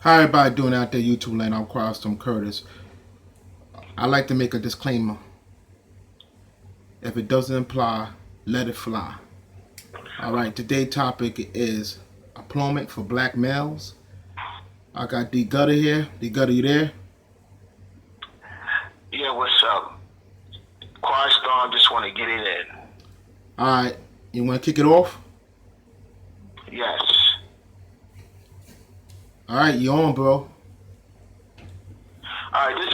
How everybody doing out there, YouTube land? I'm Crosstone Curtis. I like to make a disclaimer. If it doesn't apply, let it fly. Alright, today's topic is employment for black males. I got D Gutter here. D Gutter, you there? Yeah, what's up? Crosstone, just want to get it in. Alright, you want to kick it off? Yes. Alright, you on, bro. Alright, this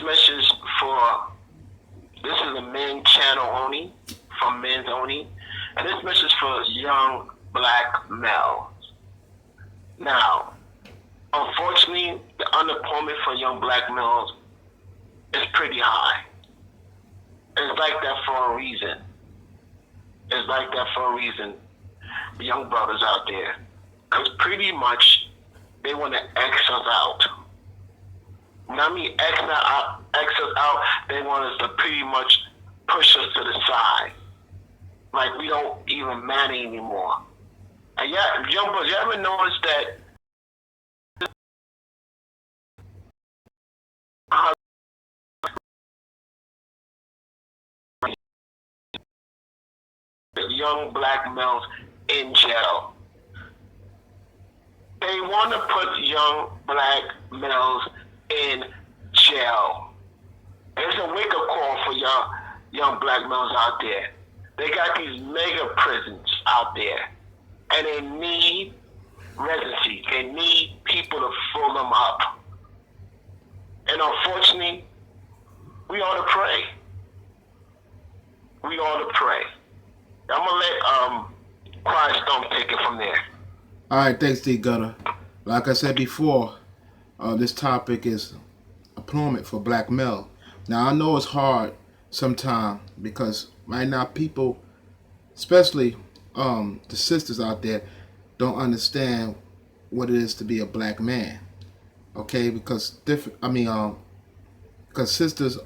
is a men channel only, from men's only, and this message is for young black males. Now, unfortunately, the unemployment for young black males is pretty high. It's like that for a reason. It's like that for a reason, the young brothers out there. Because pretty much, they want to X us out. When I mean X us out, they want us to pretty much push us to the side. Like we don't even matter anymore. And yeah, young brothers, you ever noticed that young black males in jail? They want to put young black males in jail. It's a wake-up call for young black males out there. They got these mega prisons out there, and they need residency. They need people to fill them up. And unfortunately, we ought to pray. We ought to pray. I'm gonna let Crosstone take it from there. Alright, thanks, D Gutter. Like I said before, this topic is employment for black male. Now, I know it's hard sometimes because right now people, especially the sisters out there, don't understand what it is to be a black man. Okay, because because sisters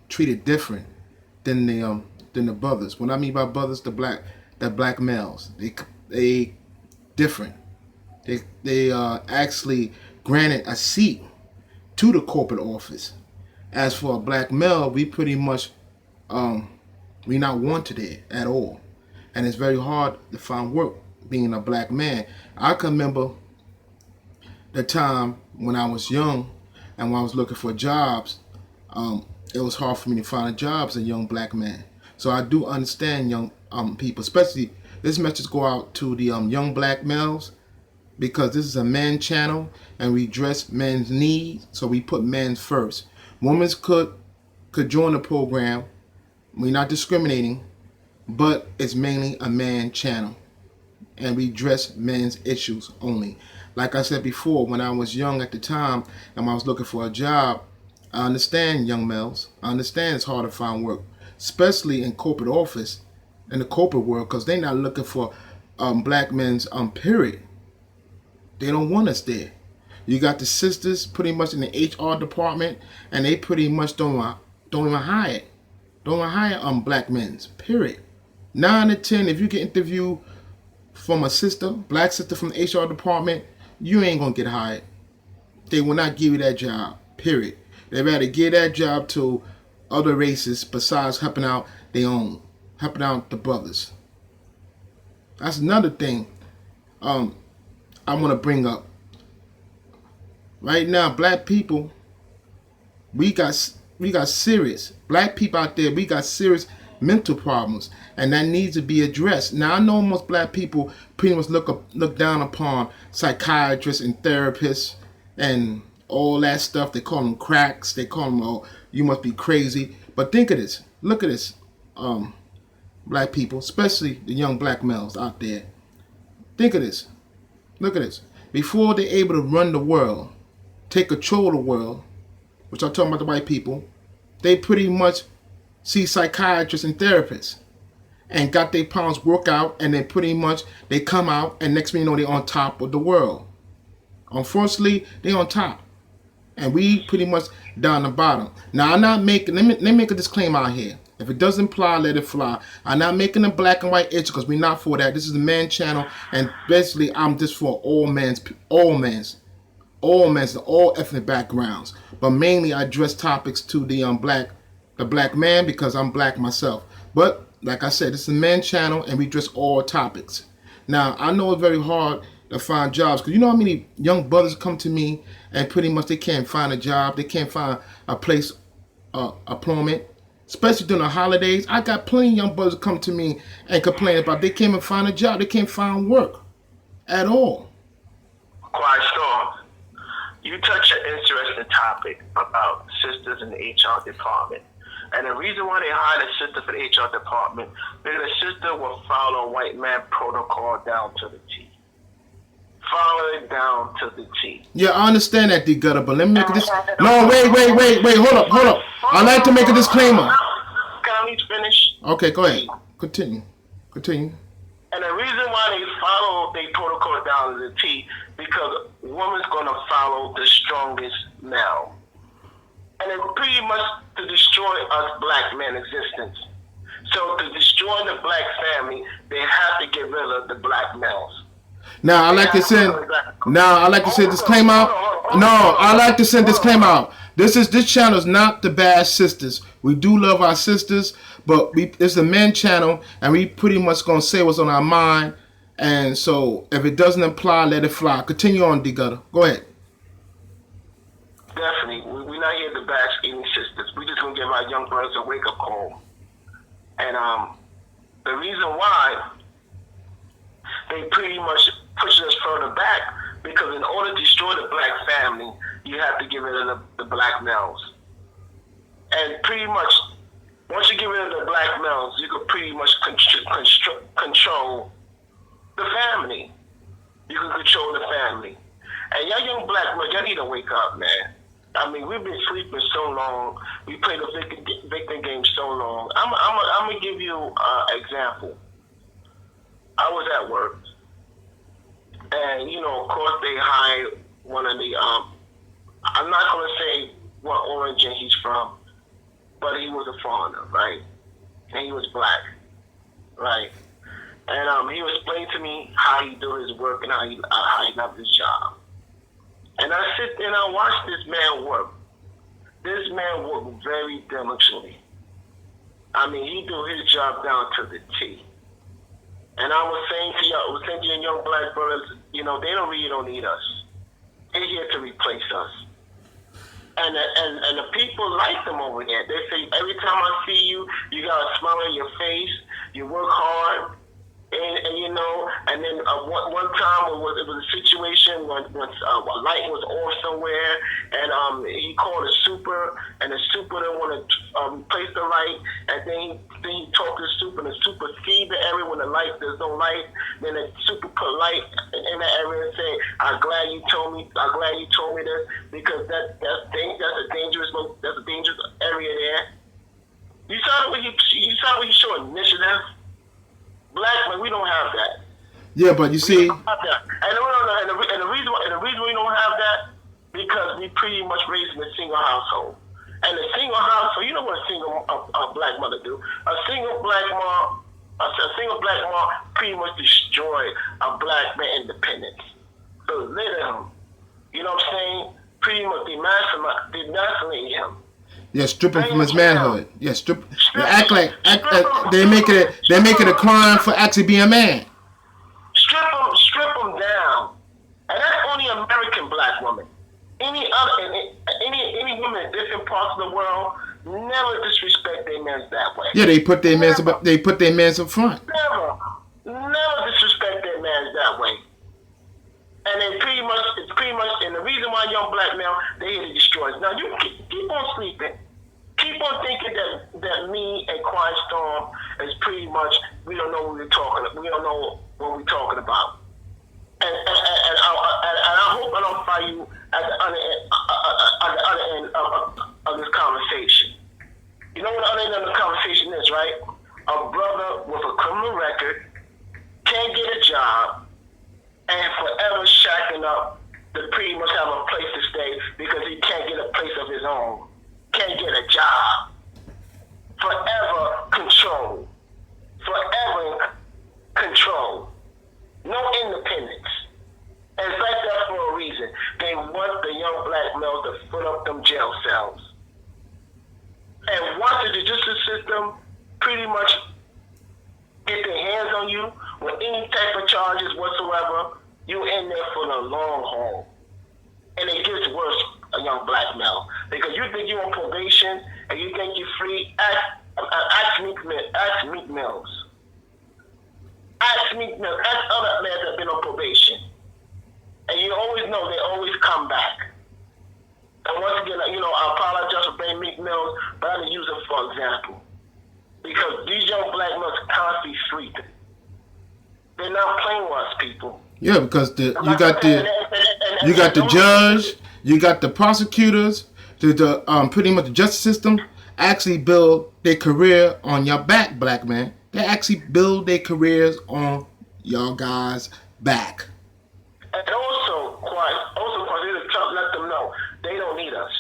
treated different than the brothers. When I mean by brothers, the black males, they different. They actually granted a seat to the corporate office. As for a black male, we pretty much we not wanted there at all, and it's very hard to find work being a black man. I can remember the time when I was young and when I was looking for jobs. It was hard for me to find jobs as a young black man. So I do understand young people, especially this message go out to the young black males, because this is a men channel and we address men's needs, so we put men first. Women could join the program. We're not discriminating, but it's mainly a man channel, and we address men's issues only. Like I said before, when I was young at the time and when I was looking for a job, I understand young males. I understand it's hard to find work, especially in corporate office, in the corporate world, because they're not looking for black men's period. They don't want us there. You got the sisters pretty much in the HR department, and they pretty much don't even hire black men's period. 9 to 10, if you get interviewed from a sister, black sister from the HR department, you ain't gonna get hired. They will not give you that job, period. They rather give that job to other races besides helping out helping out the brothers. That's another thing I want to bring up. Right now, black people, we got serious. Black people out there, we got serious mental problems, and that needs to be addressed. Now, I know most black people pretty much look down upon psychiatrists and therapists and all that stuff. They call them cracks. They call them, oh, you must be crazy. But think of this. Look at this, black people, especially the young black males out there. Think of this. Look at this. Before they're able to run the world, take control of the world, which I'm talking about the white people, they pretty much see psychiatrists and therapists and got their problems work out, and then pretty much they come out, and next thing you know, they're on top of the world. Unfortunately, they're on top, and we pretty much down the bottom. Now, I'm not making, let me make a disclaimer out here. If it doesn't apply, let it fly. I'm not making a black and white issue because we're not for that. This is a man channel, and basically I'm just for all men's. all men, all ethnic backgrounds, but mainly I address topics to the black man because I'm black myself. But like I said, it's a men channel and we address all topics. Now I know it's very hard to find jobs because you know how many young brothers come to me and pretty much they can't find a job, they can't find a place, employment, especially during the holidays. I got plenty of young brothers come to me and complain about they can't even find a job, they can't find work at all. Quiet Storm, you touch an interesting topic about sisters in the HR department. And the reason why they hired a sister for the HR department, because the sister will follow white man protocol down to the T. Follow it down to the T. Yeah, I understand that, D Gutter, but let me make this. No, wait, hold up. I like to make a disclaimer. Can I finish? Okay, go ahead. Continue. And the reason why they follow their protocol down to the T, because a woman's gonna follow the strongest male. And it's pretty much to destroy us black men existence. So to destroy the black family, they have to get rid of the black males. Now I like to send disclaimer out. No, I like to send disclaimer out. This channel is not to bash sisters. We do love our sisters, but it's a men channel, and we pretty much gonna say what's on our mind. And so if it doesn't apply, let it fly. Continue on, D Gutter. Go ahead. Definitely, we're not here to bash any sisters. We just gonna give our young brothers a wake up call. And the reason why they pretty much pushing us further back, because in order to destroy the black family, you have to get rid of the black males. And pretty much, once you get rid of the black males, you can pretty much control the family. You can control the family. And y'all young black men, y'all need to wake up, man. I mean, we've been sleeping so long. We played the victim game so long. I'm going to give you an example. I was at work. And, you know, of course, they hired one of the, I'm not going to say what origin he's from, but he was a foreigner, right? And he was black, right? And he was explaining to me how he do his work and how he loved his job. And I sit there and I watch this man work. This man worked very diligently. I mean, he do his job down to the T. And I was saying to you young black brothers, you know, they really don't need us. They're here to replace us. And the people like them over there. They say, every time I see you, you got a smile on your face, you work hard. And you know, and then one time it was a situation when a light was off somewhere, and he called a super, and the super didn't want to replace the light, and then he talked to the super, and the super see the area when there's no light. Then the super put light in the area and say, I'm glad you told me this, because that's a dangerous area there. You saw what he showed initiative. Black men, we don't have that. Yeah, but you see, and the reason we don't have that, because we pretty much raised in a single household. And a single household, you know what a black mother do? A single black mom pretty much destroy a black man independence. So let him, you know what I'm saying? Pretty much demasculate him. Yeah, strip him from his manhood. Yeah, strip. They make it a crime for actually being a man. Strip him down, and that's only American black woman. Any woman in different parts of the world never disrespect their men that way. Yeah, they put their men up front. Never disrespect their men that way. And it's pretty much, and the reason why young black men, they here to destroy us. Now, you keep on sleeping. Keep on thinking that me and Quiet Storm is pretty much, we don't know what we're talking about. And I hope I don't find you at the other end of this conversation. You know what the other end of the conversation is, right? A brother with a criminal record can't get a job, and forever shacking up to pretty much have a place to stay because he can't get a place of his own. Can't get a job. Forever control. No independence. And it's like that for a reason. They want black males to fill up them jail cells. And once the judicial system pretty much get their hands on you with any type of charges whatsoever, you're in there for the long haul. And it gets worse, a young black male. Because you think you're on probation and you think you're free, ask Meek Mills. Ask Meek Mills. Ask other men that have been on probation. And you always know they always come back. And once again, I apologize for bringing Meek Mills, but I'm going to use him for example. Because these young black males are constantly sleeping. They're not playing with us, people. Yeah, because you got the judge, you got the prosecutors, the pretty much the justice system actually build their career on your back, black man. They actually build their careers on y'all guys' back. And also, let them know they don't need us.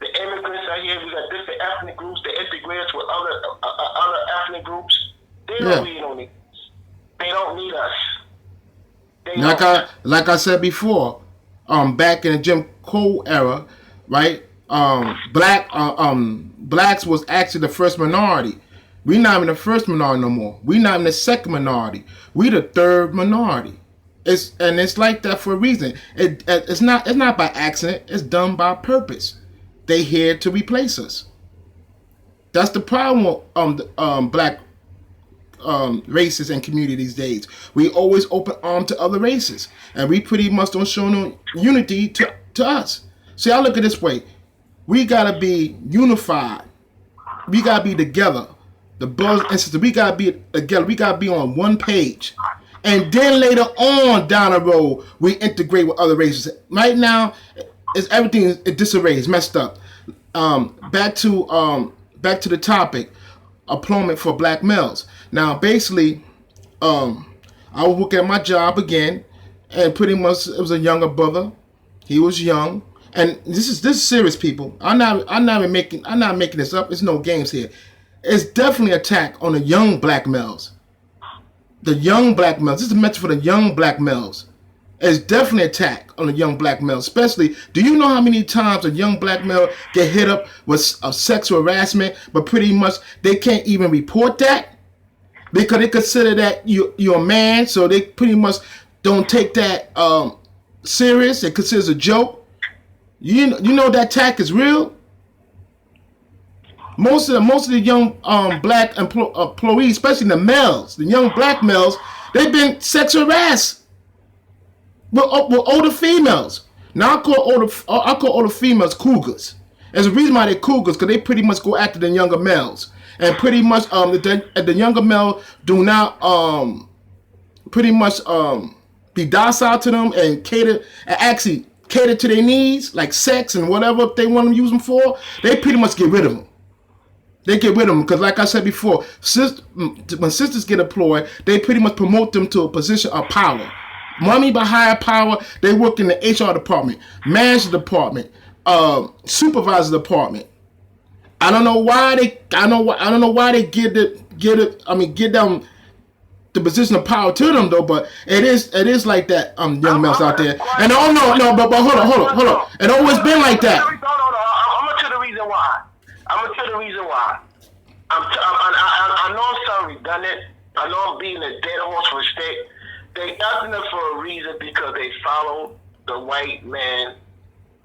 The immigrants are here. We got different ethnic groups. They integrate us with other ethnic groups. They don't need us. They don't need us. Like I said before, back in the Jim Crow era, right? Blacks was actually the first minority. We're not even the first minority no more. We're not even the second minority. We the third minority. It's like that for a reason. It's not by accident. It's done by purpose. They here to replace us. That's the problem with black races and community these days. We always open arm to other races, and we pretty much don't show no unity to us. See, I look at it this way: we gotta be unified. We gotta be together. The brothers and sisters, we gotta be together. We gotta be on one page, and then later on down the road, we integrate with other races. Right now, everything is disarray. It's messed up. Back to the topic: employment for black males. Now, basically, I was working at my job again, and pretty much it was a younger brother. He was young, and this is serious, people. I'm not making this up. There's no games here. It's definitely an attack on the young black males. The young black males. This is a message for the young black males. It's definitely an attack on the young black male. Especially, do you know how many times a young black male get hit up with sexual harassment, but pretty much they can't even report that? Because they consider that you're a man, so they pretty much don't take that serious. They consider it a joke. You know that attack is real. Most of the young black employees, especially the males, the young black males, they've been sexual harassed with older females. Now I call older females cougars. There's a reason why they're cougars, because they pretty much go after the younger males. And pretty much the younger male do not pretty much be docile to them and cater to their needs, like sex and whatever they want to use them for. They pretty much get rid of them. They get rid of them because, like I said before, when sisters get employed, they pretty much promote them to a position of power. Money by higher power. They work in the HR department, management department, supervisor department. I don't know why they give them the position of power to them though, but it is like that. Young males out there, and but hold on. It always been like that. I'm gonna tell the reason why. I know I'm sounding redundant. I know I'm being a dead horse for a stick. They got them for a reason because they follow the white man.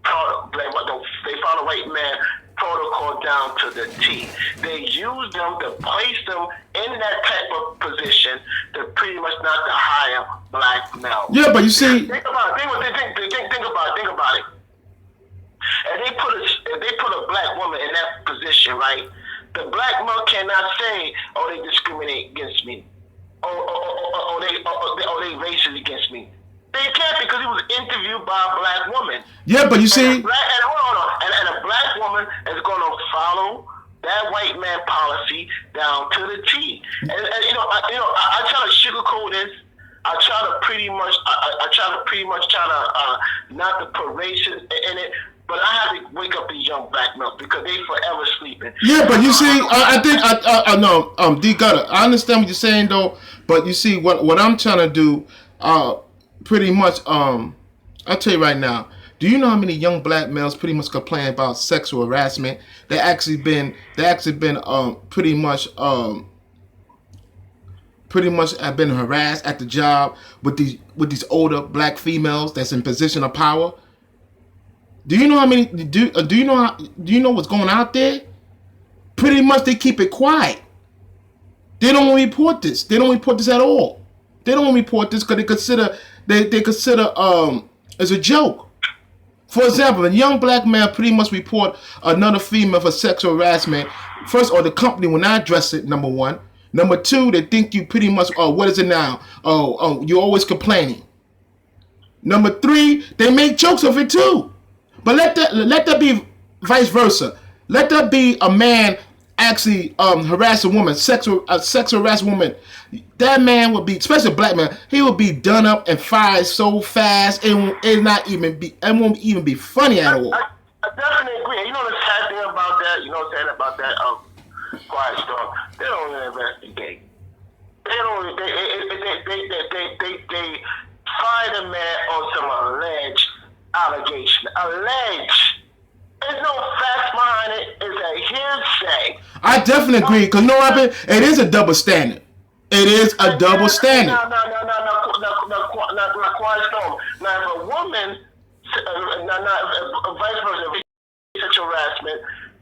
They follow white man protocol down to the T. They use them to place them in that type of position to pretty much not to hire black males. Yeah, but you see, think about it. If they put a black woman in that position, right? The black male cannot say, "Oh, they discriminate against me," or they racist against me. They can't, because he was interviewed by a black woman. Yeah, but you see, and a black woman is going to follow that white man policy down to the T. And I try to sugarcoat this. I try to pretty much not to put race in it. But I have to wake up these young black males because they forever sleeping. Yeah, but you see, I know, D Gutter, I understand what you're saying though. But you see, what I'm trying to do, pretty much, I'll tell you right now, Do you know how many young black males pretty much complain about sexual harassment? They actually been pretty much have been harassed at the job with these older black females that's in position of power. Do you know how many? Do you know what's going out there? Pretty much they keep it quiet. They don't report this. They don't report this at all. They don't report this because they consider as a joke. For example, a young black man pretty much report another female for sexual harassment. First, or the company will not address it. Number one. Number two, they think you pretty much. Oh, what is it now? Oh, you're always complaining. Number three, they make jokes of it too. But let that be vice versa. Let that be a man actually harass a woman, sexual harass a woman. That man would be, especially a black man, he would be done up and fired so fast it won't even be funny at all. I definitely agree. You know the sad thing about that? You know what I'm saying about that? Quiet Storm. They don't even investigate. They don't. They find a man on some alleged allegation. Alleged. There's no facts behind it. It's a hearsay. I definitely agree. Because it is a double standard. It is a double standard. No, Quiet Storm. Now, if a woman, vice versa, sexual harassment,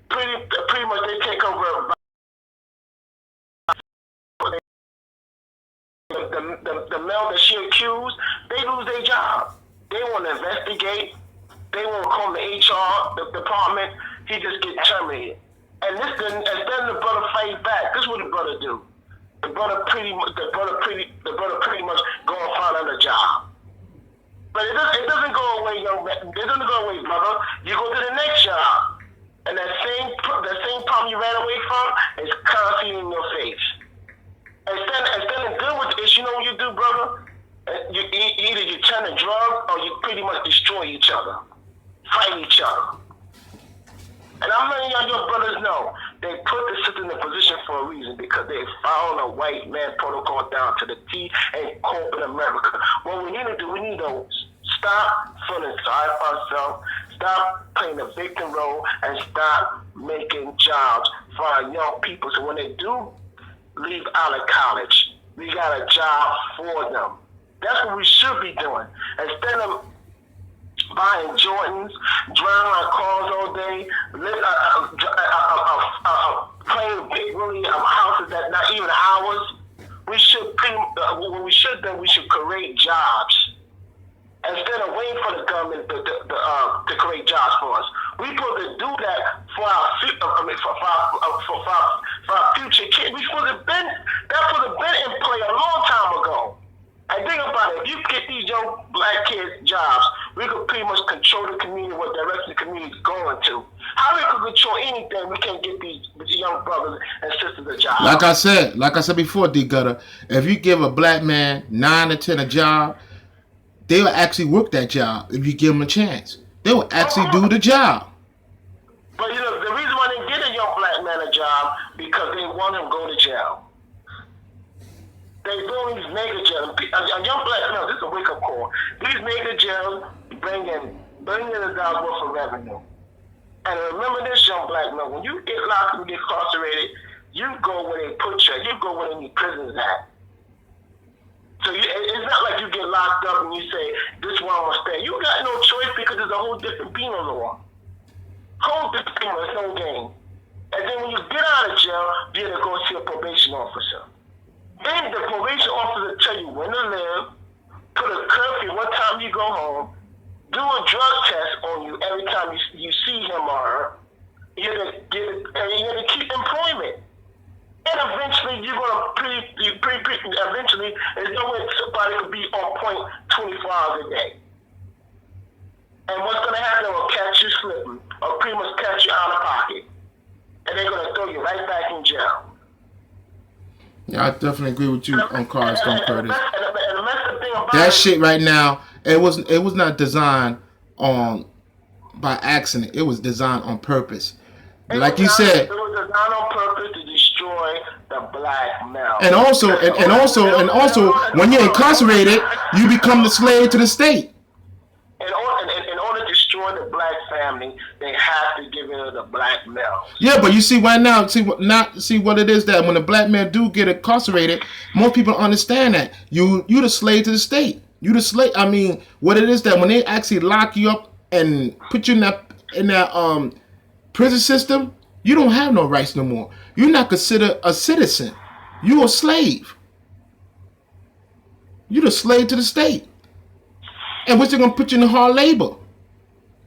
pretty much they take over. The male that she accused, they lose their job. They want to investigate. They won't call the HR department. He just get terminated. And instead of the brother fight back, this is what the brother do. The brother pretty much go and find another job. But it doesn't go away, young man. It doesn't go away, brother. You go to the next job, and that same problem you ran away from is constantly in your face. Instead of dealing with the issue, you know what you do, brother? Either you turn to drugs or you pretty much destroy each other, fight each other. And I'm letting your brothers know they put the system in a position for a reason because they followed a white man protocol down to the T in corporate America. What we need to do, we need to stop feeling sorry for ourselves, stop playing the victim role, and stop making jobs for our young people. So when they do leave out of college, we got a job for them. That's what we should be doing. Instead of buying Jordans, driving our cars all day, playing big really houses that not even ours, we should create jobs. Instead of waiting for the government to create jobs for us, we supposed to do that for our future kids. We supposed to been in play a long time ago. And think about it, if you get these young black kids jobs, we could pretty much control the community, what direction the community is going to. How we could control anything, we can't get these young brothers and sisters a job. Like I said before, D Gutter, if you give a black man 9 to 10 a job, they will actually work that job if you give them a chance. They will actually do the job. But you know, the reason why they get a young black man a job, because they want him to go to jail. They build these mega jails. A young black man, this is a wake-up call. These mega jails bring in billions of dollars worth of revenue. And remember this, young black man, when you get locked and get incarcerated, you go where they put you. You go where they need prisons at. So it's not like you get locked up and you say, this is where I'm going to stay. You got no choice because there's a whole different penal law. Whole different penal, it's no game. And then when you get out of jail, you're going to go see a probation officer. Then the probation officer tell you when to live, put a curfew what time you go home, do a drug test on you every time you see him or her. You're going to keep employment. And eventually, you're going to eventually, there's no way somebody could be on point 24 hours a day. And what's going to happen? They'll catch you slipping, or pretty much catch you out of pocket. And they're going to throw you right back in jail. Yeah, I definitely agree with you on Quiet Storm Curtis. That That shit right now, it was not designed by accident. It was designed on purpose. Like you said. It was designed on purpose to destroy the black male. And also, when you're incarcerated, you become the slave to the state. In order to destroy destroy the black family, they have to get rid of the black male. Yeah, but you see right now, see what it is that when the black men do get incarcerated, most people understand that you the slave to the state. You the slave. I mean, what it is that when they actually lock you up and put you in that prison system, you don't have no rights no more. You're not considered a citizen. You're a slave. You're the slave to the state. And what's they gonna put you in hard labor?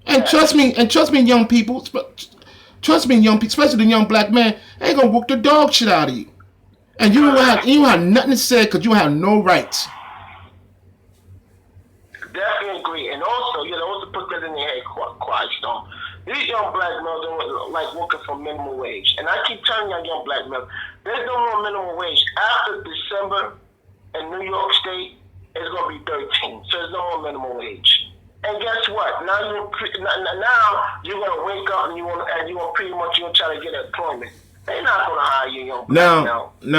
And trust me, young people, especially the young black man, they gonna work the dog shit out of you. And you don't have nothing to say because you have no rights. Definitely agree. And also, also put that in your head, Quiet Storm. These young black males don't like working for minimum wage. And I keep telling young black males, there's no more minimum wage. After December in New York State, it's going to be 13. So there's no more minimum wage. And guess what? Now you're going to wake up and you want pretty much try to get employment. They're not going to hire you, young black male. And the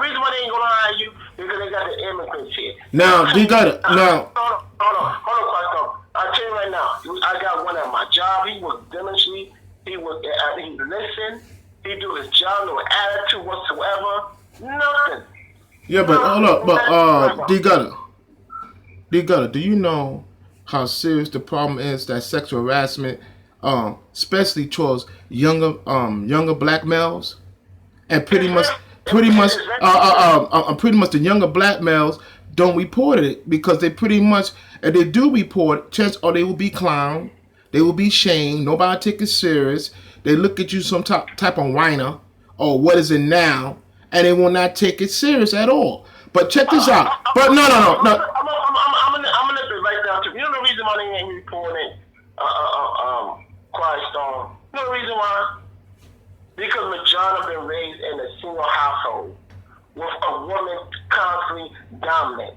reason why they ain't going to hire you because they got the immigrants here. Now, you got it. Now. Hold on, Pastor. I'll tell you right now, I got one at my job. He was diligently, he listened, he do his job, no attitude whatsoever, nothing. Yeah, but hold up, but D Gutter, do you know how serious the problem is that sexual harassment, especially towards younger black males, and pretty much the younger black males don't report it because they pretty much, if they do report, chance or they will be clowned, they will be shamed, nobody take it serious. They look at you some type of whiner or what is it now, and they will not take it serious at all. But check this out. But no. I'm gonna nip it right down to you know the reason why they ain't reporting Quiet Storm. You know the reason why? Because Majorna been raised in a single household with a woman constantly dominant,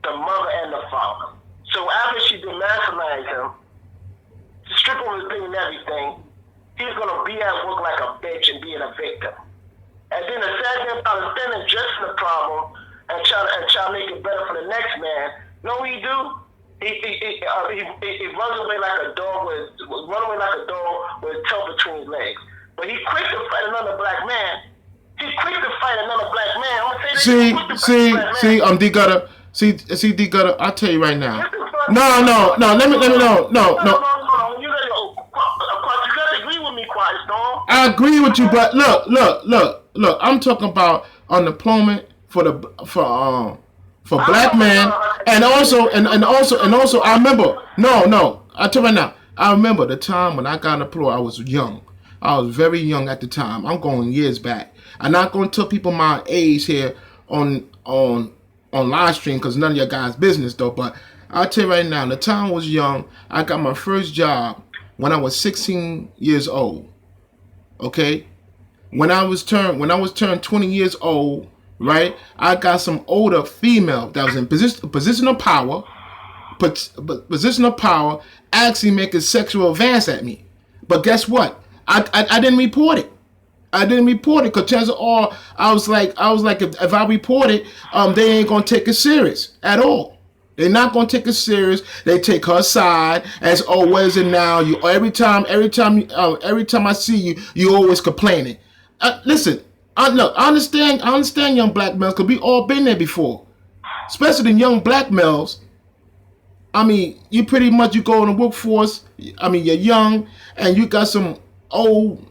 the mother and the father. So after she demasculized him, strip him of his thing and everything, he's gonna be at work like a bitch and being a victim. And then the sad thing about it, instead of addressing the problem and try to make it better for the next man, know what he do? He runs away like a dog with his tail between his legs. But he quick to fight another black man. I'm gonna say this. D Gutter. See, D Gutter. I'll tell you right now. No. Let me know. No. You gotta agree with me, Quiet Storm. I agree with you, but look. I'm talking about unemployment for black men, and also. I remember. No. I tell you right now. I remember the time when I got unemployed. I was young. I was very young at the time. I'm going years back. I'm not going to tell people my age here on live stream because none of your guys' business though. But I'll tell you right now, the time I was young. I got my first job when I was 16 years old. Okay, when I was turned 20 years old, right? I got some older female that was in position of power, actually making sexual advance at me. But guess what? I didn't report it. Because chances are I was like if I report it, they ain't gonna take it serious at all. They're not gonna take it serious. They take her side as what is it now? You every time I see you, you always complaining. Listen, I understand young black males because we all been there before, especially the young black males. I mean, you pretty much you go in the workforce. I mean, you're young and you got some old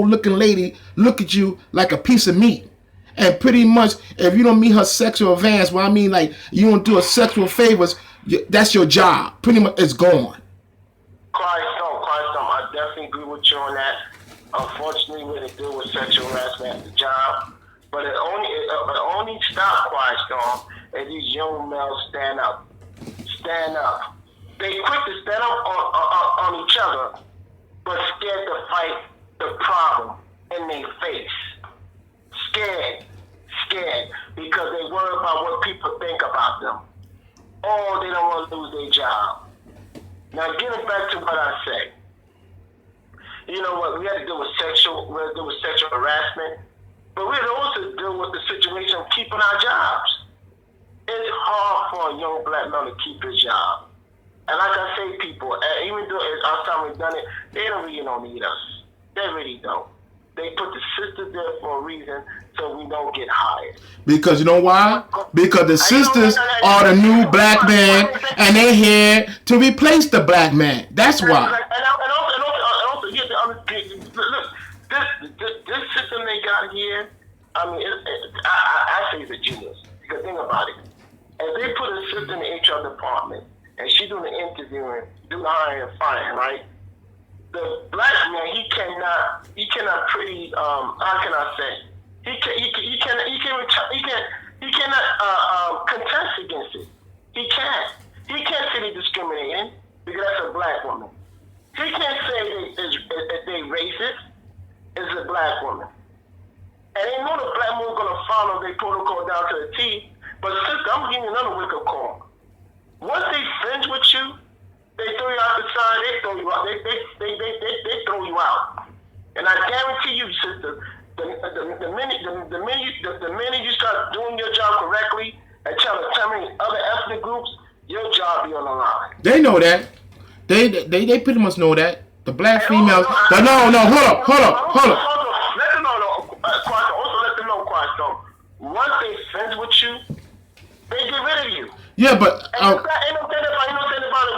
looking lady look at you like a piece of meat. And pretty much, if you don't meet her sexual advance, well, I mean, like, you don't do her sexual favors, that's your job. Pretty much, it's gone. Quiet Storm. I definitely agree with you on that. Unfortunately, we had to deal with sexual harassment at the job. But it only stop Quiet Storm if these young males stand up. They quick to stand up on each other, but scared to fight the problem in their face. Scared because they worry about what people think about them. Or they don't want to lose their job. Now getting back to what I say. You know what, we had to deal with sexual harassment, but we had to also deal with the situation of keeping our jobs. It's hard for a young black man to keep his job. And like I say, people, even though our time we've done it, they don't need us. They really don't. They put the sisters there for a reason so we don't get hired. Because you know why? Because the sisters are the new black man, and they're here to replace the black man. That's why. And also here's the other thing. Look, this system they got here, I mean, I say it's a genius. Because think about it. If they put a sister in the HR department, and she doing the interviewing, do the hiring and firing, right? The black man, he cannot pretty, how can I say? He cannot contest against it. He can't. He can't say they discriminating because that's a black woman. He can't say they racist. It's a black woman. And they know the black woman's gonna follow their protocol down to the T. But sister, I'm giving you another wake up call. Once they friends with you, they throw you out the side. They throw you out. They throw you out. And I guarantee you, sister, the minute you start doing your job correctly and trying to terminate other ethnic groups, your job be on the line. They know that. They pretty much know that. The black females. Hold up. Also let them know, Quaston. Once they friends with you, they get rid of you. Yeah, but ain't no thing about it.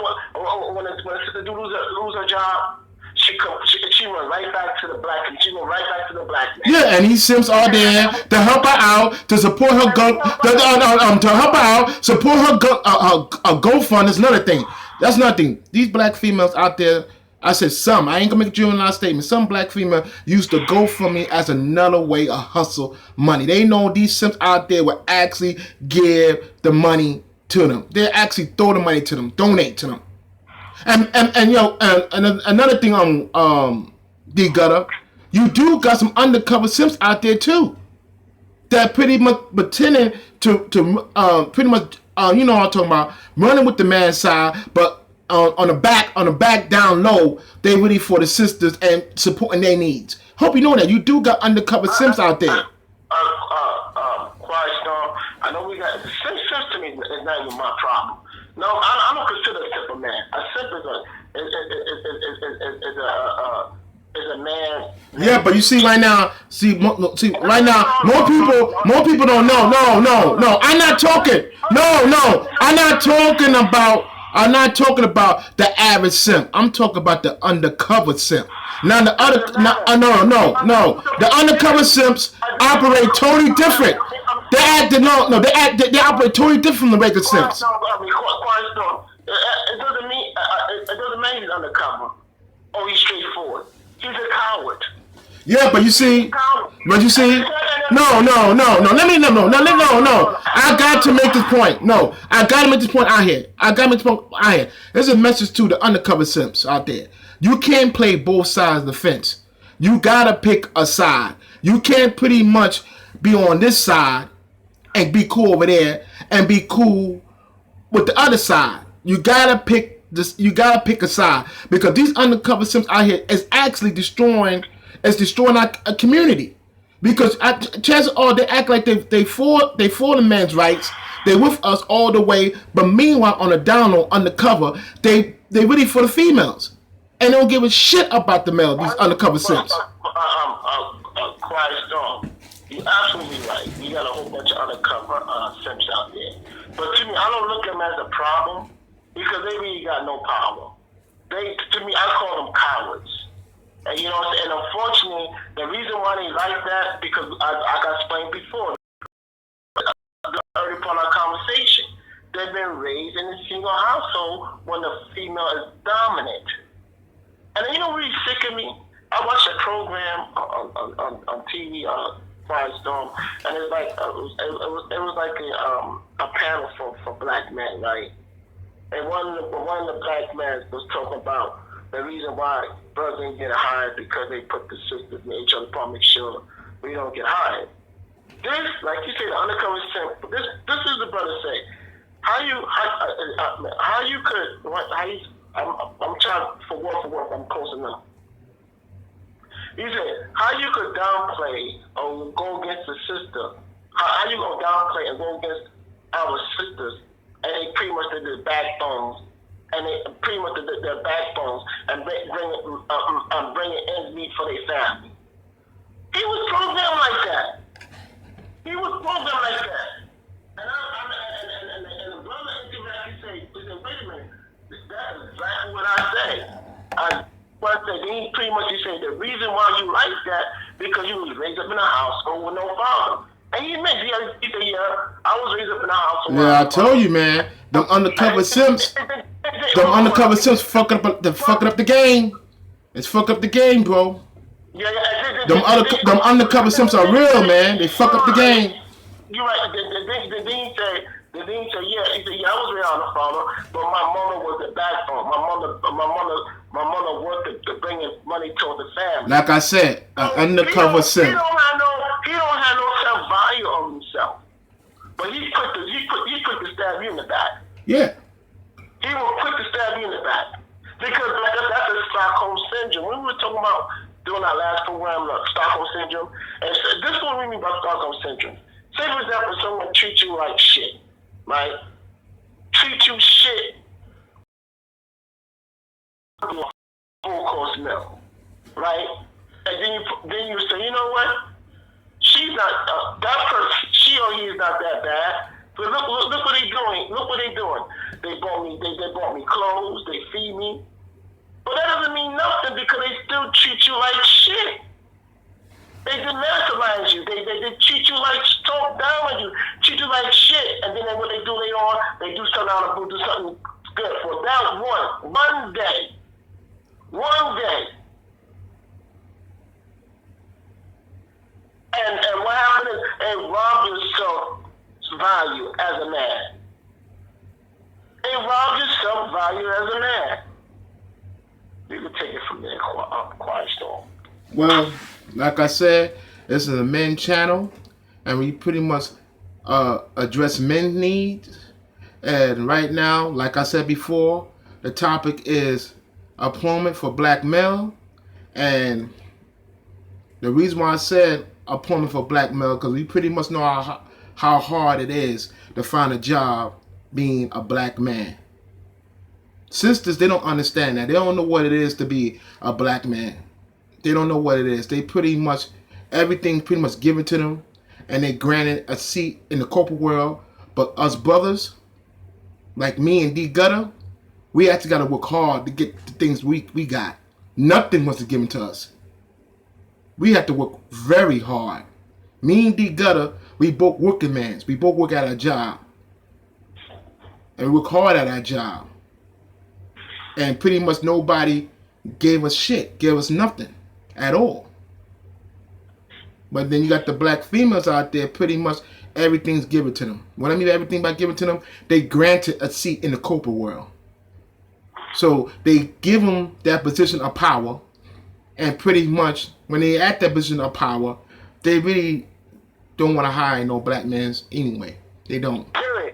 When a sister do lose her job, she run right back to the black, and she run right back to the black man. yeah, and these simps are there to help her out, to support her to help her out, support her GoFund is another thing. That's nothing. These black females out there, I said some. I ain't gonna make a generalized statement. Some black female used to GoFundMe as another way of hustle money. They know these simps out there will actually give the money to them. They actually throw the money to them, donate to them. And another thing on D Gutter, you do got some undercover simps out there too that pretty much pretending to pretty much you know what I'm talking about, running with the man's side, but on the back down low, they really for the sisters and supporting their needs. Hope you know that you do got undercover simps out there. Quiet Storm. I know we got simps to me is not even my problem. No, I don't consider a simp a man. A simp is a man. Yeah, but you see right now, right now, more people don't know. No, I'm not talking. No, I'm not talking about the average simp. I'm talking about the undercover simp. Now the other, no. The undercover simps operate totally different. They operate totally different from the regular simps. It doesn't mean he's undercover or he's straightforward. He's a coward. Yeah, but you see, no. Let me no. I got to make this point. No, I got to make this point out here. There's a message to the undercover simps out there. You can't play both sides of the fence. You gotta pick a side. You can't pretty much be on this side and be cool over there and be cool with the other side. You gotta pick this. You gotta pick a side because these undercover simps out here is actually destroying our community. Because chances are they act like they for the man's rights. They with us all the way, but meanwhile on the down low undercover, they really for the females, and they don't give a shit about the male. These undercover simps. Quiet Storm, you're absolutely right. You got a whole bunch of undercover simps out there, but to me, I don't look at them as a problem because they really got no power. To me, I call them cowards. And you know, and unfortunately, the reason why they like that because I got explained before. The early part of our conversation, they've been raised in a single household when the female is dominant. And you know, really sick of me. I watched a program on TV, Firestorm, and it's like it was like a panel for black men, right? And one of the black men was talking about the reason why brothers didn't get hired because they put the sisters in the HR department, make sure we don't get hired. This, like you said, undercover simp. This is the brother say. I'm trying for work. I'm close enough. He said, how you could downplay or go against the sister? How you gonna downplay and go against our sisters? And they pretty much did the backbones and they pretty much their backbones and bringing ends meet for their family. He was programmed like that. He was programmed like that. And the brother interacted say, wait a minute, that's exactly what I say. Then he pretty much he said the reason why you like that because you was raised up in a household with no father. And he admits, he said, yeah, I was raised up in a household. Yeah, I told you, man. Them undercover simps fucking up the game. It's fuck up the game, bro. Yeah, them undercover simps are real, man. They fuck up the game. You're right. The dean said, yeah, he said, yeah, I was raised on the farmer, but my mama was the backbone. My mother worked to bring in money toward the family. Like I said, an undercover simp. He don't have no self value of himself. But he's quick to stab you in the back. Yeah. He was quick to stab you in the back. Because that's a Stockholm syndrome. When we were talking about doing our last program, Stockholm syndrome, and so this is what we mean by Stockholm syndrome. Say, for example, someone treats you like shit, right? Treat you shit. Full course meal, right? And then you say, you know what? She's not that person. She or he is not that bad. But look what they doing. Look what they doing. They bought me clothes. They feed me. But that doesn't mean nothing because they still treat you like shit. They demoralize you. They treat you like, talk down on you, treat you like shit. And then what they do later on, they do something out of do something good for that one day. One day. And what happened is it robbed your self-value as a man. It robbed your self-value as a man. You can take it from there, Quiet Storm. Well, like I said, this is a men channel, and we pretty much address men's needs. And right now, like I said before, the topic is employment for black male. And the reason why I said employment for black male, because we pretty much know how hard it is to find a job being a black man. Sisters, they don't understand that. They don't know what it is to be a black man. They don't know what it is. They pretty much, everything pretty much given to them, and they granted a seat in the corporate world. But us brothers, like me and D Gutter, we actually got to work hard to get the things we got. Nothing was given to us. We have to work very hard. Me and D Gutter, we both working mans. We both work at our job. And we work hard at our job. And pretty much nobody gave us shit, gave us nothing at all. But then you got the black females out there, pretty much everything's given to them. What I mean by everything by given to them, they granted a seat in the corporate world. So they give them that position of power, and pretty much when they at that position of power, they really don't want to hire no black men anyway. They don't. Really?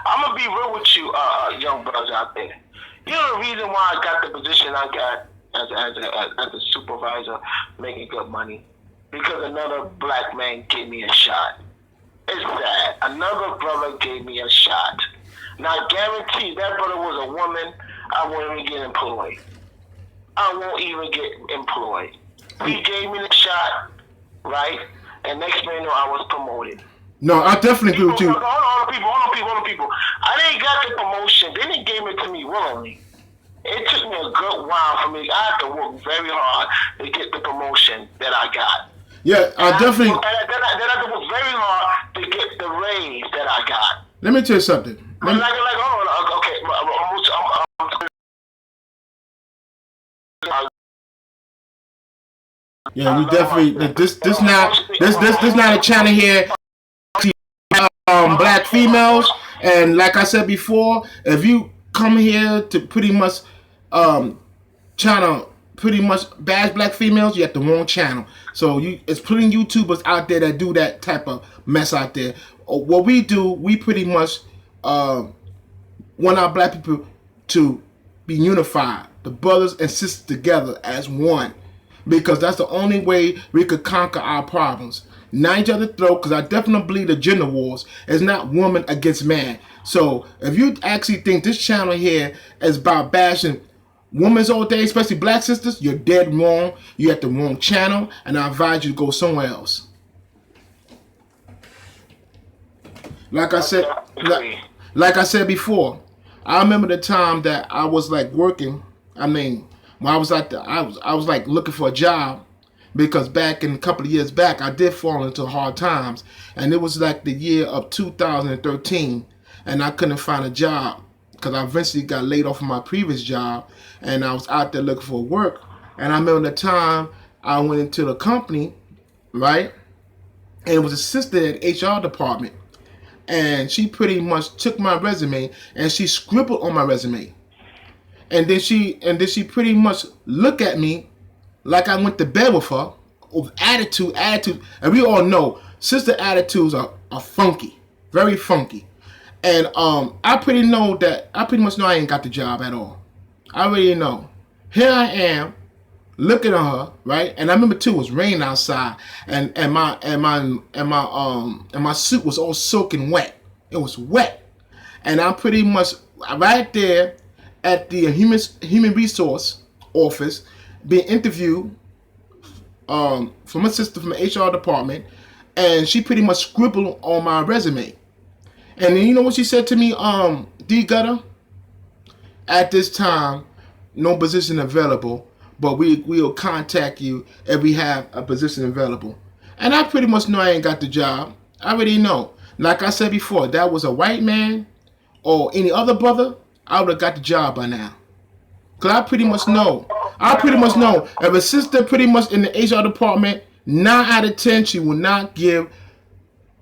I'm gonna be real with you, young brothers out there. You know the reason why I got the position I got as a supervisor, making good money, because another black man gave me a shot. It's sad. Another brother gave me a shot. Now, I guarantee if that brother was a woman, I won't even get employed. He gave me the shot, right? And next thing you know, I was promoted. No, I definitely agree with you. Hold on, people. I didn't got the promotion. Then he gave it to me willingly. It took me a good while for me. I had to work very hard to get the promotion that I got. Yeah, I definitely. Then I had to work very hard to get the raise that I got. Let me tell you something. Yeah, we definitely. This not a channel here. Black females, and like I said before, if you come here to pretty much channel pretty much bash black females, you have the wrong channel. So it's putting YouTubers out there that do that type of mess out there. What we do, we pretty much want our black people to be unified, the brothers and sisters together as one, because that's the only way we could conquer our problems. not each other's throat, because I definitely believe the gender wars is not woman against man. So if you actually think this channel here is about bashing women's all day, especially black sisters, you're dead wrong. You're at the wrong channel, and I advise you to go somewhere else. Like I said, like I said before, I remember the time that I was like working. I mean, when I was like I was like looking for a job, because back in a couple of years back, I did fall into hard times, and it was like the year of 2013, and I couldn't find a job because I eventually got laid off from my previous job, and I was out there looking for work. And I remember the time I went into the company, right, and it was a sister at HR department, and she pretty much took my resume and she scribbled on my resume, and then she pretty much looked at me like I went to bed with her, with attitude, and we all know sister attitudes are funky, very funky, and I pretty much know I ain't got the job at all. I already know. Here I am, looking at her, right? And I remember too, it was raining outside, and my suit was all soaking wet. It was wet, and I'm pretty much right there at the human resource office being interviewed from a sister from the HR department, and she pretty much scribbled on my resume. And then you know what she said to me, D Gutter? At this time, no position available, but we'll contact you if we have a position available. And I pretty much know I ain't got the job. I already know. Like I said before, that was a white man or any other brother, I would have got the job by now. Cause I pretty much know if a sister pretty much in the HR department, 9 out of 10, she will not give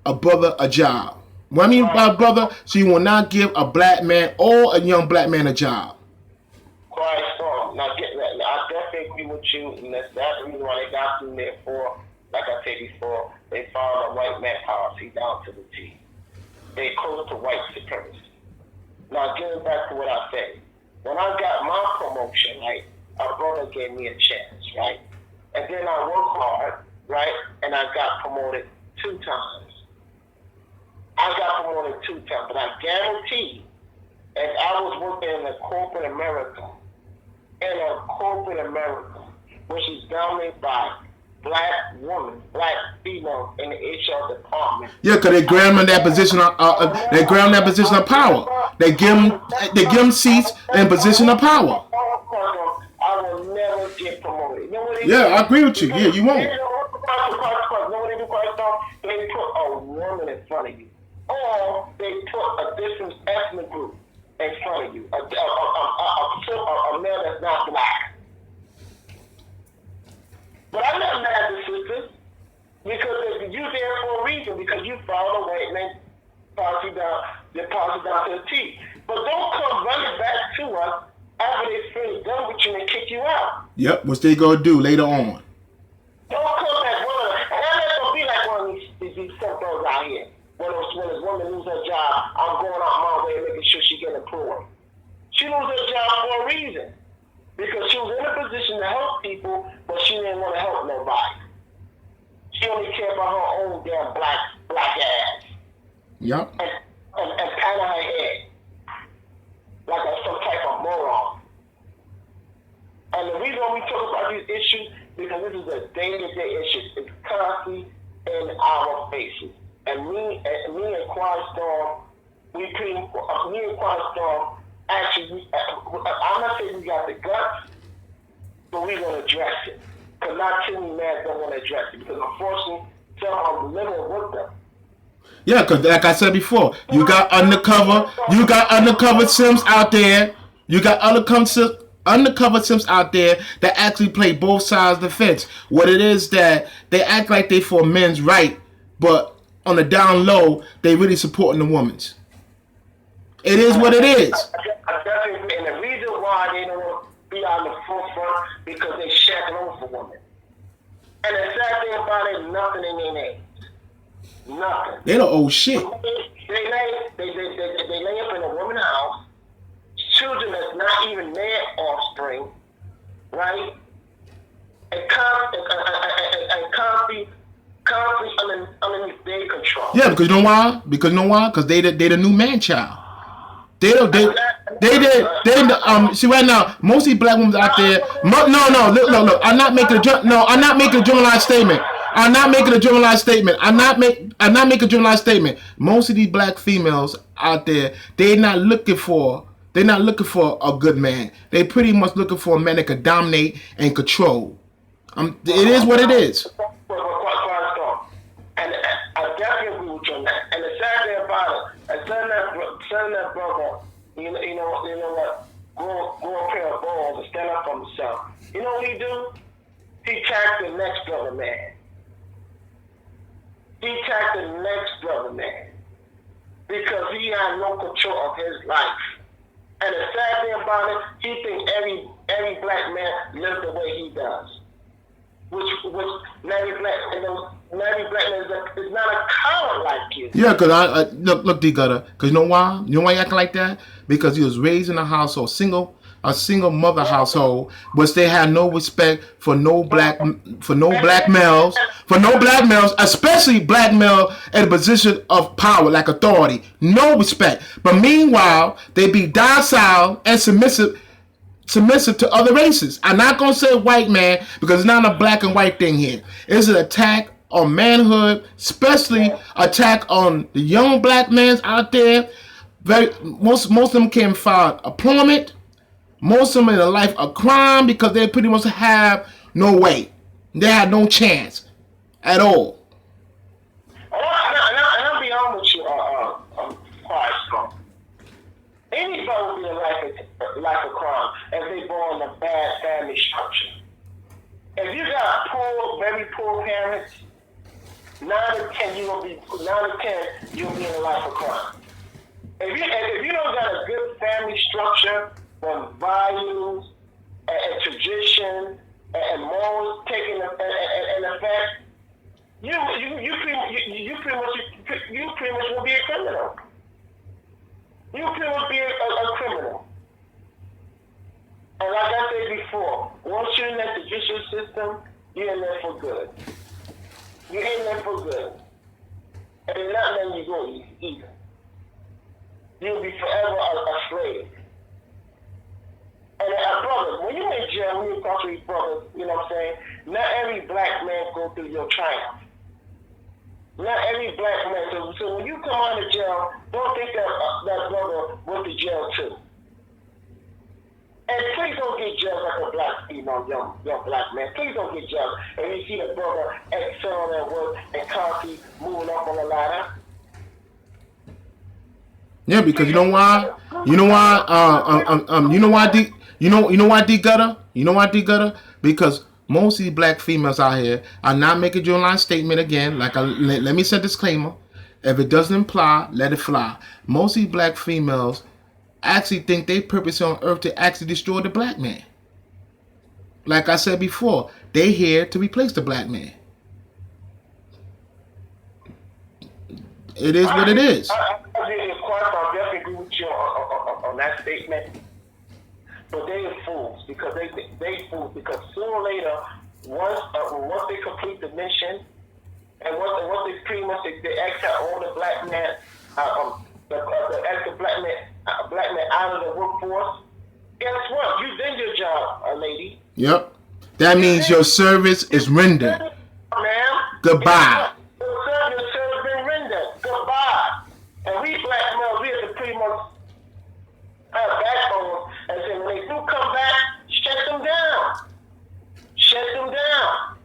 a brother a job. What I mean by brother, she will not give a black man or a young black man a job. Quite strong. Now, I definitely agree with you, and that's the reason why they got through there for, like I said before, they followed a white man policy down to the T. They close to white supremacy. Now, getting back to what I said, when I got my promotion, right, a brother gave me a chance, right, and then I worked hard, right, and I got promoted 2 times. I got promoted 2 times, but I guarantee, if I was working in a corporate America, which is dominated by black women, black females in the HR department. Yeah, cause they grab them in that position. They grab them in that position of power. They give them seats in position of power. I will never get promoted. You know what yeah, I agree with you. Yeah, you won't. You know what they do, Christ? They put a woman in front of you, or they put a different ethnic group in front of you, a male that's not black. But I'm not mad at the sisters, because you're there for a reason, because you follow the white man policy down to the T. But don't come running back to us after they finish done with you and kick you out. Yep, which they gonna do later on. Don't come back running. And I'm not gonna be like one of these stepbrothers out here. When this woman loses her job, I'm going out my way and making sure she gets employed. She loses her job for a reason. Because she was in a position to help people, but she didn't want to help nobody. She only cared about her own damn black ass. Yep. And patting her head like some type of moron. And the reason why we talk about these issues, because this is a day-to-day issue. It's constantly in our faces. And me and Quiet Storm, actually, I'm not saying we got the guts, but we're going to address it. Because not too many men don't want to address it. Because unfortunately, some are living with them. Yeah, because like I said before, you got undercover Sims out there. You got undercover Sims out there that actually play both sides of the fence. What it is that they act like they for men's right, but on the down low, they really supporting the woman's. It is what it is. And the reason why they don't want to be on the forefront, because they shacking over for women. And the sad thing about it, nothing in their names. Nothing. They don't owe shit. They lay up in a woman's house, children that's not even their offspring, right? And constantly constantly underneath their control. Yeah, because you know why? Because they the new man child. See right now, most of these black women out there. Look. I'm not making a generalized statement. I'm not making a generalized statement. Most of these black females out there, they're not looking for a good man. They pretty much looking for a man that can dominate and control. It is what it is. And I definitely agree with you on that. And the sad thing about it, telling that brother, you know what, go a pair of balls and stand up for himself. You know what he do? He attacked the next brother man. Because he had no control of his life. And the sad thing about it, he thinks every black man lives the way he does. Which not every black man is not a coward like you. Yeah, because I look, D Gutter. Because you know why? You know why he acting like that? Because he was raised in a household, a single mother household, which they had no respect for no black males, especially black male in a position of power, like authority. No respect. But meanwhile, they be docile and submissive to other races. I'm not gonna say white man because it's not a black and white thing here. It's an attack on manhood, especially attack on the young black men out there. Most of them can't file employment. Most of them in a life of crime because they pretty much have no way. They have no chance at all. And I'll be honest with you, Christ. Anybody will be in life of crime if they born in a bad family structure. If you got very poor parents, 9 to 10 you'll be in a life of crime. If you don't got a good family structure, with values and tradition and morals taking an effect, you pretty much will be a criminal. You pretty much be a criminal. And like I said before, once you're in that judicial system, you're in there for good. You're in there for good. And they're not letting you go either. You'll be forever a slave. And brothers, when you're in jail, when you talk to these brothers, you know what I'm saying? Not every black man go through your triumph. Not every black man. So when you come out of jail, don't think that brother went to jail too. And please don't get jealous like a black female, young black man. Please don't get jealous. And you see the brother excelling at work and constantly moving up on the ladder. Yeah, because you know why? You know why D Gutter? Because most of these black females out here are not making a generalized statement again. Let me set a disclaimer. If it doesn't imply, let it fly. Most of these black females actually think they purpose on earth to actually destroy the black man. Like I said before, they here to replace the black man. It is what it is. I definitely agree with you on that statement. But they are fools because they fools because sooner or later, once they complete the mission, and once they pretty much they exit all the black men, the extra black men out of the workforce. Guess what? You did your job, lady. Yep. That means your service is rendered. Ma'am. Goodbye. Your service has been rendered. Goodbye. And we black men, we have to pretty much have backbone and say when they do come back, shut them down. Shut them down.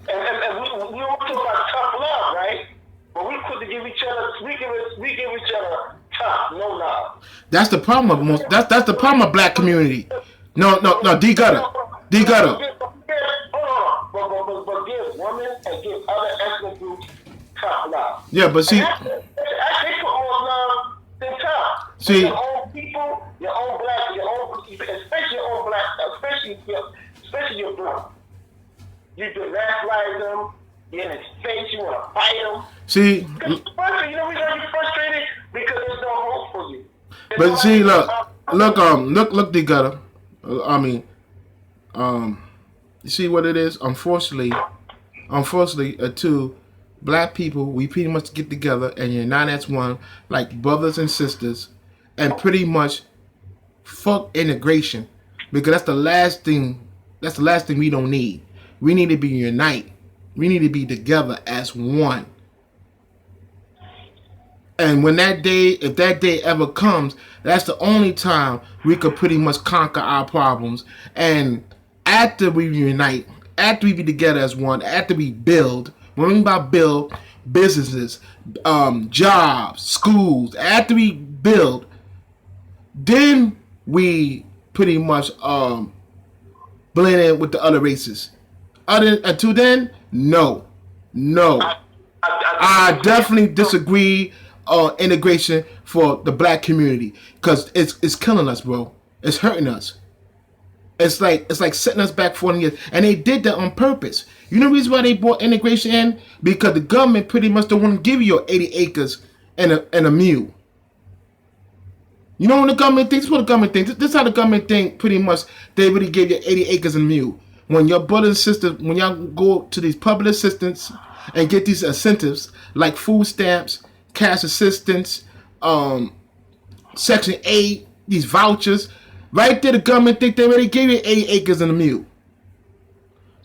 And we don't talk about tough love, right? But we put to give each other, we give each other tough, no love. That's the problem of that's the problem of black community. No, D Gutter. But give women and give other ethnic groups tough love. Yeah, but see, they put more love than tough. See, your own people, especially your own black, especially your brother. You rationalize them. You're in his face. You want to fight him. See, you know we gonna be frustrated because there's no hope for you. But see, look, D Gutter. You see what it is? Unfortunately, unfortunately, two black people, we pretty much get together and unite as one, like brothers and sisters, and pretty much fuck integration, because that's the last thing. That's the last thing we don't need. We need to be unite. We need to be together as one. And when that day, if that day ever comes, that's the only time we could pretty much conquer our problems. And after we unite, after we be together as one, after we build, when we by build, businesses, jobs, schools, after we build, then we pretty much blend in with the other races. Until then, no. I definitely disagree on integration for the black community, because it's killing us, bro. It's hurting us. It's like setting us back 40 years, and they did that on purpose. You know the reason why they brought integration in? Because the government pretty much don't want to give you your 80 acres and a mule. You know what the government thinks? This is what the government thinks. This is how the government think. Pretty much, they really gave you 80 acres and a mule. When your brothers and sisters, when y'all go to these public assistance and get these incentives like food stamps, cash assistance, Section 8, these vouchers, right there, the government think they already gave you 80 acres and a mule.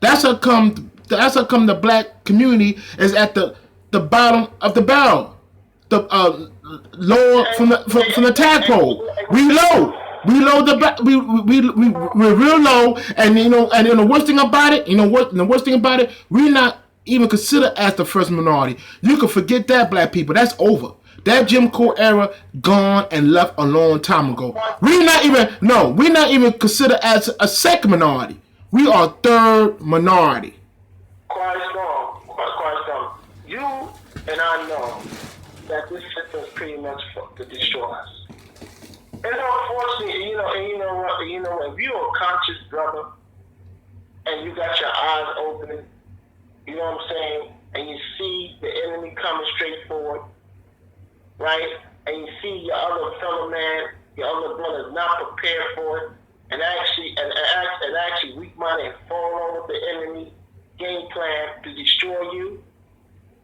That's how come the black community is at the bottom of the barrel, the lower from the tadpole. We're real low, and the worst thing about it, we're not even considered as the first minority. You can forget that, black people. That's over. That Jim Crow era gone and left a long time ago. We're not even considered as a second minority. We are third minority. Quite strong. You and I know that this system is pretty much to destroy us. And unfortunately, you know what, if you're a conscious brother and you got your eyes open, you know what I'm saying, and you see the enemy coming straight forward, right? And you see your other fellow man, your other brother not prepared for it, and actually weak-minded and fall on with the enemy game plan to destroy you.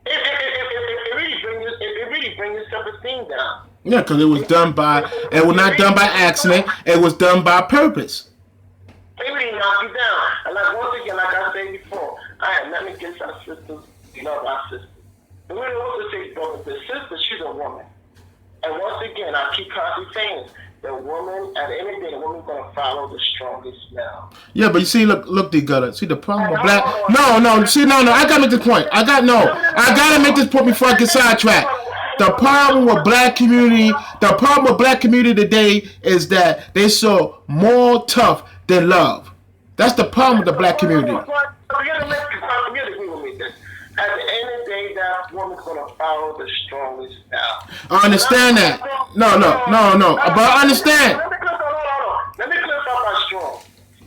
It really brings your self-esteem down. Yeah, because it was not done by accident. It was done by purpose. It really knock you down. And once again, like I said before, I have nothing against our sisters. We love our sisters. But we also say, brother, the sister, she's a woman. And once again, I keep constantly saying, the woman, at the end of the day, the woman's going to follow the strongest now. Yeah, but you see, look, they got it. See, the problem with black... No, I got to make this point. I got to make this point before I get sidetracked. The problem with black community today is that they so more tough than love. That's the problem with the black community. At the end of the day, that woman's going to follow the strongest now. I understand that. No. But I understand. Let me clarify my strong.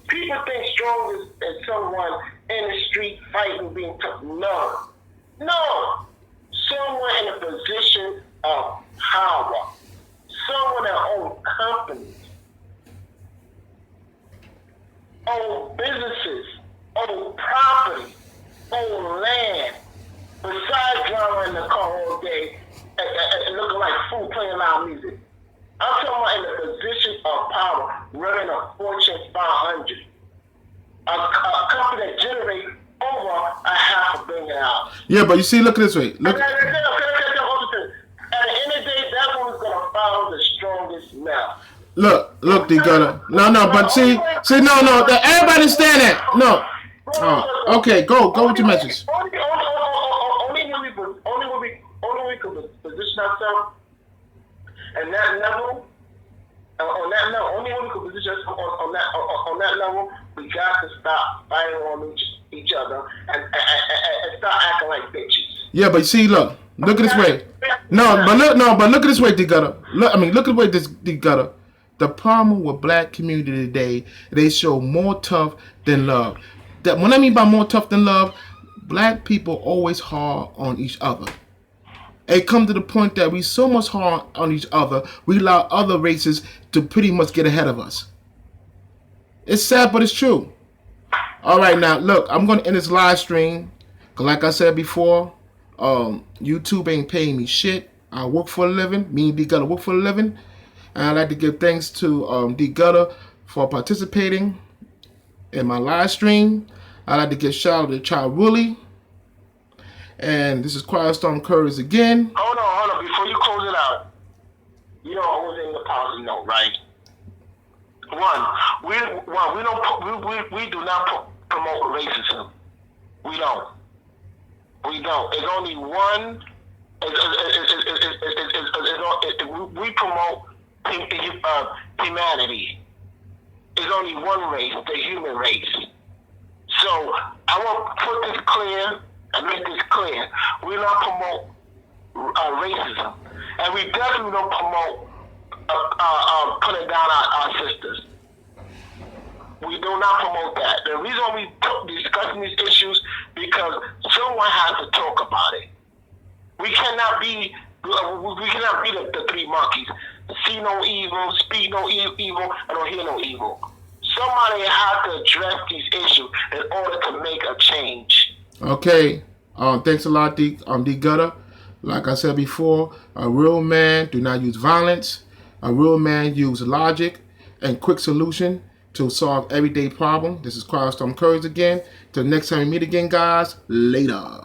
People think strong is someone in the street fighting, being tough. No. Someone in a position of power. Someone that owns companies, own businesses, own property, own land. Besides driving in the car all day and looking like fool playing loud music. I'm talking about in a position of power, running a Fortune 500. A company that generates over $500 million. Yeah, but you see, look at this way. Look. At the end of the day, that one's going to follow the strongest now. Look, they gotta. No, but see, no. Everybody understand that. No. Oh, okay, go with your message. Only we can position ourselves at that level. On that level, only when we can position ourselves on that level, we got to stop fighting on each other and start acting like bitches. Yeah, but see, look at this way. But look at this way, Digutta. Look at the way this Digutta. The problem with black community today, they show more tough than love. That when I mean by more tough than love, black people always hard on each other. It comes to the point that we so much hard on each other, we allow other races to pretty much get ahead of us. It's sad, but it's true. All right, now look, I'm going to end this live stream. 'Cause like I said before, YouTube ain't paying me shit. I work for a living. Me and D Gutter work for a living. And I'd like to give thanks to D Gutter for participating in my live stream. I'd like to give shout out to Child Willie. And this is Quiet Storm Curtis again. Hold on. Before you close it out, you know I was in the policy note, right? We do not promote racism. We don't. It's only one. We promote humanity. It's only one race, the human race. So I want to put this clear and make this clear. We don't promote racism, and we definitely don't promote putting down our sisters. We do not promote that. The reason we discussing these issues because someone has to talk about it. We cannot be the three monkeys. See no evil, speak no evil, and don't hear no evil. Somebody has to address these issues in order to make a change. Okay. Thanks a lot, D Gutter. Like I said before, a real man do not use violence. A real man use logic and quick solution to solve everyday problem. This is Quiet Storm Curtis again. Till next time we meet again, guys. Later.